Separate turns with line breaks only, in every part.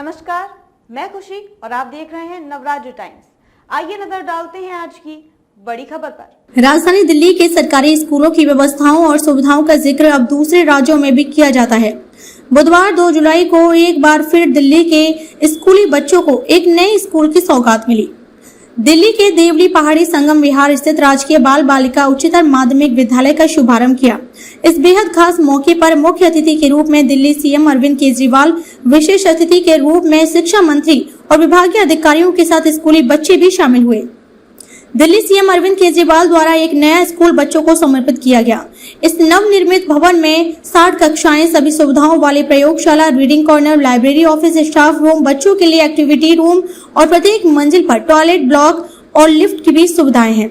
नमस्कार, मैं खुशी और आप देख रहे हैं नवराज्य टाइम्स। आइए नजर डालते हैं आज की बड़ी खबर पर।
राजधानी दिल्ली के सरकारी स्कूलों की व्यवस्थाओं और सुविधाओं का जिक्र अब दूसरे राज्यों में भी किया जाता है। बुधवार 2 जुलाई को एक बार फिर दिल्ली के स्कूली बच्चों को एक नए स्कूल की सौगात मिली। दिल्ली के देवली पहाड़ी संगम विहार स्थित राजकीय बाल बालिका उच्चतर माध्यमिक विद्यालय का शुभारंभ किया। इस बेहद खास मौके पर मुख्य अतिथि के रूप में दिल्ली सीएम अरविंद केजरीवाल, विशेष अतिथि के रूप में शिक्षा मंत्री और विभागीय अधिकारियों के साथ स्कूली बच्चे भी शामिल हुए। दिल्ली सीएम अरविंद केजरीवाल द्वारा एक नया स्कूल बच्चों को समर्पित किया गया। इस नवनिर्मित भवन में 60 कक्षाएं, सभी सुविधाओं वाली प्रयोगशाला, reading corner, library, office, staff room, बच्चों के लिए एक्टिविटी रूम और प्रत्येक मंजिल पर टॉयलेट ब्लॉक और लिफ्ट की भी सुविधाएं हैं।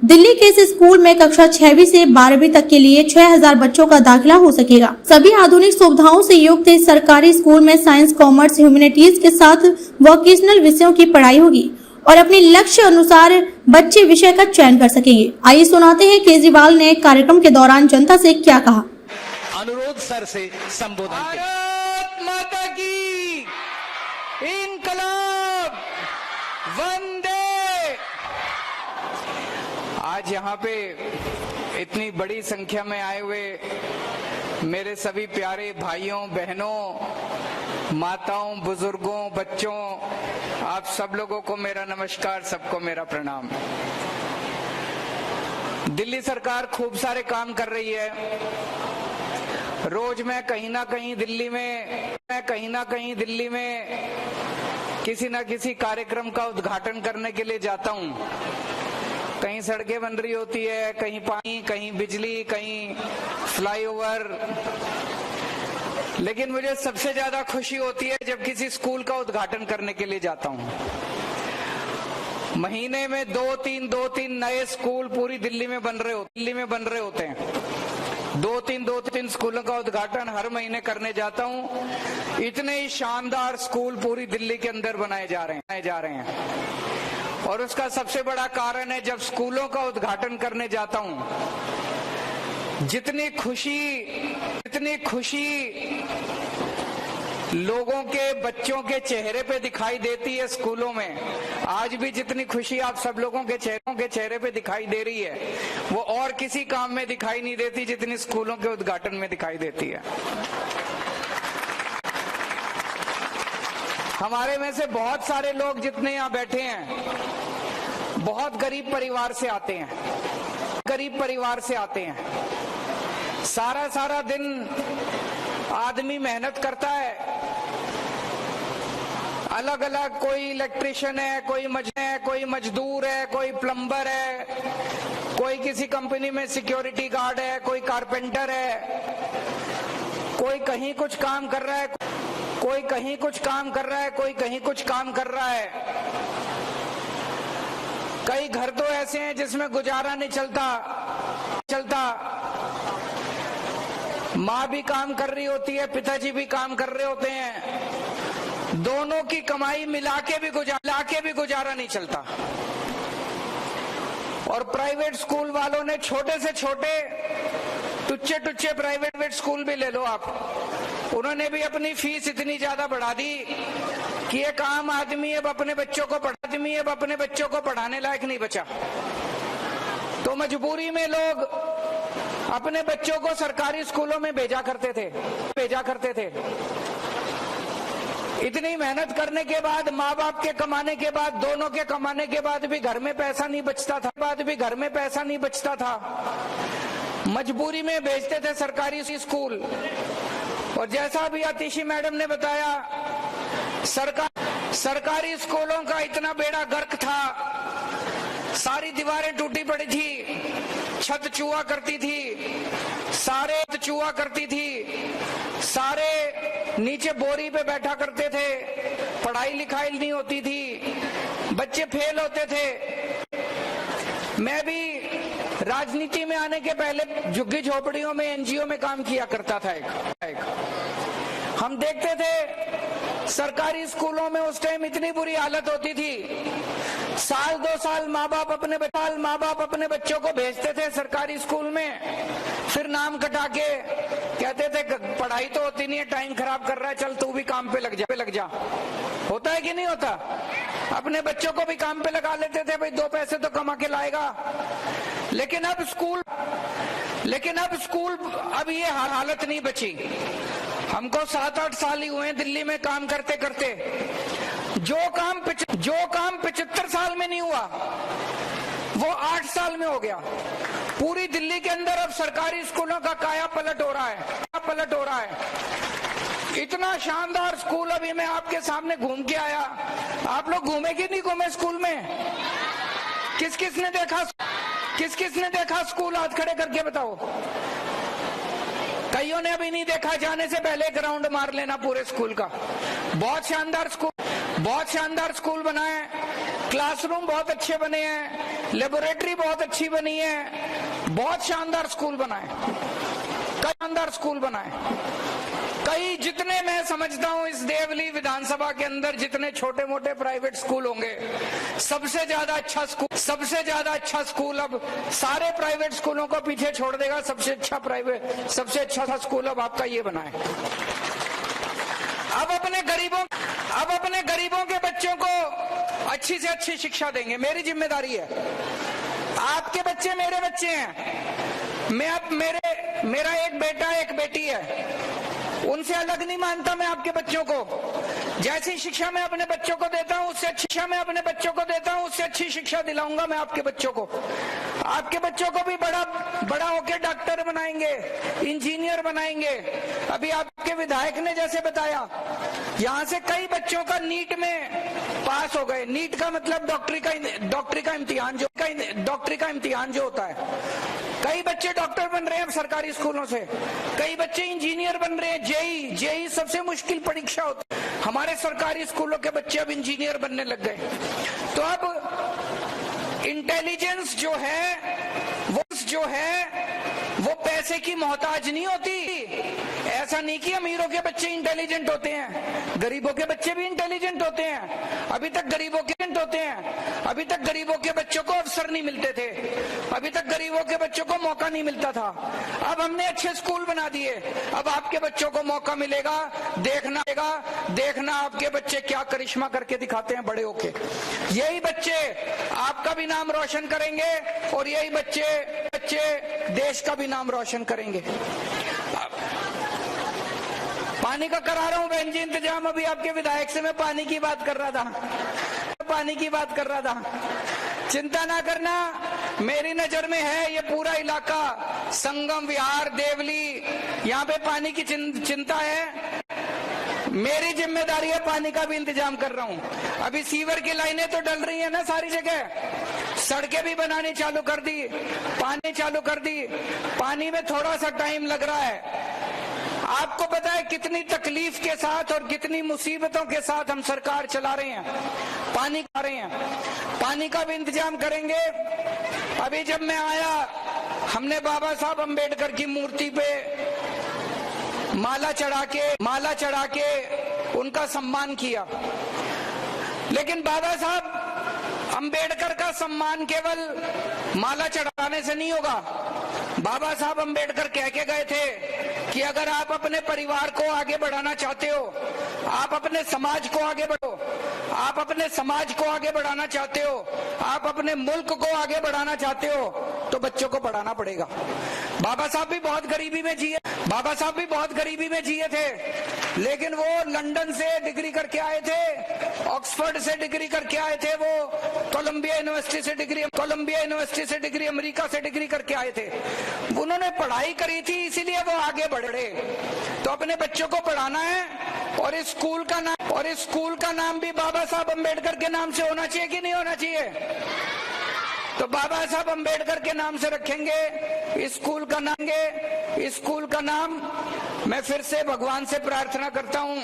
दिल्ली के इस स्कूल में कक्षा 6वीं से 12वीं तक के लिए 6000 बच्चों का दाखिला हो सकेगा। सभी आधुनिक सुविधाओं से युक्त इस सरकारी स्कूल में साइंस, कॉमर्स, ह्यूमैनिटीज के साथ वोकेशनल विषयों की पढ़ाई होगी और अपने लक्ष्य अनुसार बच्चे विषय का चयन कर सकेंगे। आइए सुनाते हैं केजरीवाल ने कार्यक्रम के दौरान जनता से क्या कहा।
अनुरोध सर से संबोधन। भारत माता की इंकलाब, वंदे। आज यहाँ पे इतनी बड़ी संख्या में आए हुए मेरे सभी प्यारे भाइयों, बहनों, माताओं, बुजुर्गों, बच्चों, आप सब लोगों को मेरा नमस्कार, सबको मेरा प्रणाम। दिल्ली सरकार खूब सारे काम कर रही है। रोज मैं कहीं ना कहीं दिल्ली में किसी ना किसी कार्यक्रम का उद्घाटन करने के लिए जाता हूँ। कहीं सड़कें बन रही होती है, कहीं पानी, कहीं बिजली, कहीं फ्लाईओवर। लेकिन मुझे सबसे ज्यादा खुशी होती है जब किसी स्कूल का उद्घाटन करने के लिए जाता हूं। महीने में दो तीन नए स्कूल पूरी दिल्ली में बन रहे होते हैं। दो तीन स्कूलों का उद्घाटन हर महीने करने जाता हूं। इतने ही शानदार स्कूल पूरी दिल्ली के अंदर बनाए जा रहे हैं। और उसका सबसे बड़ा कारण है, जब स्कूलों का उद्घाटन करने जाता हूं, जितनी खुशी लोगों के, बच्चों के चेहरे पे दिखाई देती है स्कूलों में, आज भी जितनी खुशी आप सब लोगों के चेहरे पे दिखाई दे रही है, वो और किसी काम में दिखाई नहीं देती जितनी स्कूलों के उद्घाटन में दिखाई देती है। हमारे में से बहुत सारे लोग जितने यहाँ बैठे हैं, बहुत गरीब परिवार से आते हैं। सारा दिन आदमी मेहनत करता है, अलग अलग, कोई इलेक्ट्रिशियन है, कोई मजदूर है, कोई प्लम्बर है, कोई किसी कंपनी में सिक्योरिटी गार्ड है, कोई कारपेंटर है, कोई कहीं कुछ काम कर रहा है, कोई कहीं कुछ काम कर रहा है। कई घर तो ऐसे हैं जिसमें गुजारा नहीं चलता। माँ भी काम कर रही होती है, पिताजी भी काम कर रहे होते हैं। दोनों की कमाई मिला के भी गुजारा नहीं चलता। और प्राइवेट स्कूल वालों ने छोटे से छोटे टुच्चे प्राइवेट स्कूल भी ले लो आप, उन्होंने भी अपनी फीस इतनी ज्यादा बढ़ा दी कि एक आम आदमी अब अपने बच्चों को पढ़ाने लायक नहीं बचा। तो मजबूरी में लोग अपने बच्चों को सरकारी स्कूलों में भेजा करते थे। इतनी मेहनत करने के बाद, माँ बाप के कमाने के बाद, दोनों के कमाने के बाद भी घर में पैसा नहीं बचता था। मजबूरी में भेजते थे सरकारी स्कूल। और जैसा भी आतिशी मैडम ने बताया, सरकारी स्कूलों का इतना बेड़ा गर्क था, सारी दीवारें टूटी पड़ी थी, छत चूहा करती थी, सारे नीचे बोरी पे बैठा करते थे, पढ़ाई लिखाई नहीं होती थी, बच्चे फेल होते थे। मैं भी राजनीति में आने के पहले झुग्गी झोपड़ियों में, एनजीओ में काम किया करता था। हम देखते थे सरकारी स्कूलों में उस टाइम इतनी बुरी हालत होती थी साल 2 साल माँ बाप अपने बच्चों को भेजते थे सरकारी स्कूल में, फिर नाम कटा के कहते थे पढ़ाई तो होती नहीं है, टाइम खराब कर रहा है, चल तू भी काम पे लग जा। होता है कि नहीं होता? अपने बच्चों को भी काम पे लगा लेते थे, भाई 2 पैसे तो कमा के लाएगा। लेकिन अब स्कूल अब ये हालत नहीं बची। हमको 7-8 साल ही हुए दिल्ली में काम करते करते। जो काम 75 साल में नहीं हुआ वो 8 साल में हो गया। पूरी दिल्ली के अंदर अब सरकारी स्कूलों का काया पलट हो रहा है। इतना शानदार स्कूल अभी मैं आपके सामने घूम के आया। आप लोग घूमे कि नहीं घूमे स्कूल में? किस किस ने देखा स्कूल? हाथ खड़े करके बताओ। कईयों ने अभी नहीं देखा, जाने से पहले ग्राउंड मार लेना पूरे स्कूल का। बहुत शानदार स्कूल बना है, क्लासरूम बहुत अच्छे बने हैं, लेबोरेटरी बहुत अच्छी बनी है, बहुत शानदार स्कूल बना है। कई जितने मैं समझता हूं इस देवली विधानसभा के अंदर जितने छोटे मोटे प्राइवेट स्कूल होंगे, सबसे ज्यादा अच्छा स्कूल अब सारे प्राइवेट स्कूलों को पीछे छोड़ देगा। सबसे अच्छा स्कूल अब आपका ये बना है। अब अपने गरीबों के बच्चों को अच्छी से अच्छी शिक्षा देंगे। मेरी जिम्मेदारी है। आपके बच्चे मेरे बच्चे हैं। मेरा एक बेटा एक बेटी है, उनसे अलग नहीं मानता मैं आपके बच्चों को। जैसी शिक्षा मैं अपने बच्चों को देता हूं उससे अच्छी शिक्षा दिलाऊंगा मैं आपके बच्चों को। आपके बच्चों को भी बड़ा होके डॉक्टर बनाएंगे, इंजीनियर बनाएंगे। अभी आपके विधायक ने जैसे बताया, यहाँ से कई बच्चों का नीट में पास हो गए। नीट का मतलब डॉक्टरी का इम्तिहान जो होता है। कई बच्चे डॉक्टर बन रहे हैं अब सरकारी स्कूलों से, कई बच्चे इंजीनियर बन रहे हैं। जेई सबसे मुश्किल परीक्षा होती है। हमारे सरकारी स्कूलों के बच्चे अब इंजीनियर बनने लग गए। तो अब इंटेलिजेंस जो है वो पैसे की मोहताज नहीं होती। ऐसा नहीं कि अमीरों के बच्चे इंटेलिजेंट होते हैं, गरीबों के बच्चे भी इंटेलिजेंट होते हैं। अभी तक गरीबों के बच्चों को अवसर नहीं मिलते थे, अभी तक गरीबों के बच्चों को मौका नहीं मिलता था। अब हमने अच्छे स्कूल बना दिए, अब आपके बच्चों को मौका मिलेगा। देखना आपके बच्चे क्या करिश्मा करके दिखाते हैं बड़े होके। यही बच्चे आपका भी नाम रोशन करेंगे और यही बच्चे देश का भी नाम रोशन करेंगे। पानी का करा रहा हूं बहन जी इंतजाम। अभी आपके विधायक से मैं पानी की बात कर रहा था। चिंता ना करना, मेरी नजर में है ये पूरा इलाका, संगम विहार देवली, यहाँ पे पानी की चिंता है। मेरी जिम्मेदारी है, पानी का भी इंतजाम कर रहा हूँ। अभी सीवर की लाइनें तो डल रही है ना सारी जगह, सड़कें भी बनानी चालू कर दी, पानी में थोड़ा सा टाइम लग रहा है। आपको पता है कितनी तकलीफ के साथ और कितनी मुसीबतों के साथ हम सरकार चला रहे हैं, पानी का भी इंतजाम करेंगे। अभी जब मैं आया, हमने बाबा साहब अंबेडकर की मूर्ति पे माला चढ़ा के उनका सम्मान किया। लेकिन बाबा साहब अंबेडकर का सम्मान केवल माला चढ़ाने से नहीं होगा। बाबा साहब अंबेडकर कह के गए थे कि अगर आप अपने परिवार को आगे बढ़ाना चाहते हो, आप अपने समाज को आगे बढ़ाना चाहते हो, आप अपने मुल्क को आगे बढ़ाना चाहते हो, तो बच्चों को पढ़ाना पड़ेगा। बाबा साहब भी बहुत गरीबी में जिए थे, लेकिन वो लंदन से डिग्री करके आए थे, ऑक्सफोर्ड से डिग्री करके आए थे, वो कोलंबिया यूनिवर्सिटी से डिग्री, अमेरिका से डिग्री करके आए थे। उन्होंने पढ़ाई करी थी, इसीलिए वो आगे बढ़े। तो अपने बच्चों को पढ़ाना है और इस स्कूल का नाम भी बाबा साहब अंबेडकर के नाम से होना चाहिए कि नहीं होना चाहिए? तो बाबा साहब अंबेडकर के नाम से रखेंगे इस स्कूल का नाम। मैं फिर से भगवान से प्रार्थना करता हूँ,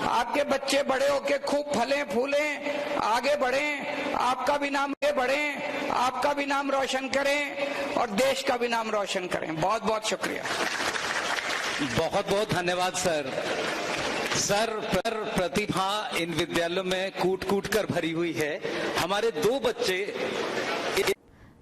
आपके बच्चे बड़े होके खूब फलें फूलें, आगे बढ़ें, आपका भी नाम आपका भी नाम रोशन करें और देश का भी नाम रोशन करें। बहुत बहुत शुक्रिया।
बहुत बहुत धन्यवाद सर। सर, प्रतिभा इन विद्यालयों में कूट कर भरी हुई है। हमारे 2 बच्चे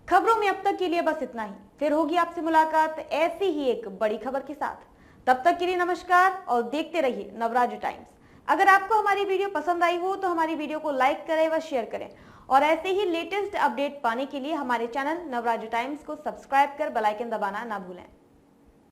खबरों में अब तक के लिए बस इतना ही। फिर होगी आपसे मुलाकात ऐसी ही एक बड़ी खबर के साथ। तब तक के लिए नमस्कार और देखते रहिए नवराज टाइम्स। अगर आपको हमारी वीडियो पसंद आई हो तो हमारी वीडियो को लाइक करें व शेयर करें और ऐसे ही लेटेस्ट अपडेट पाने के लिए हमारे चैनल नवराज टाइम्स को सब्सक्राइब कर बेल आइकन दबाना ना भूलें।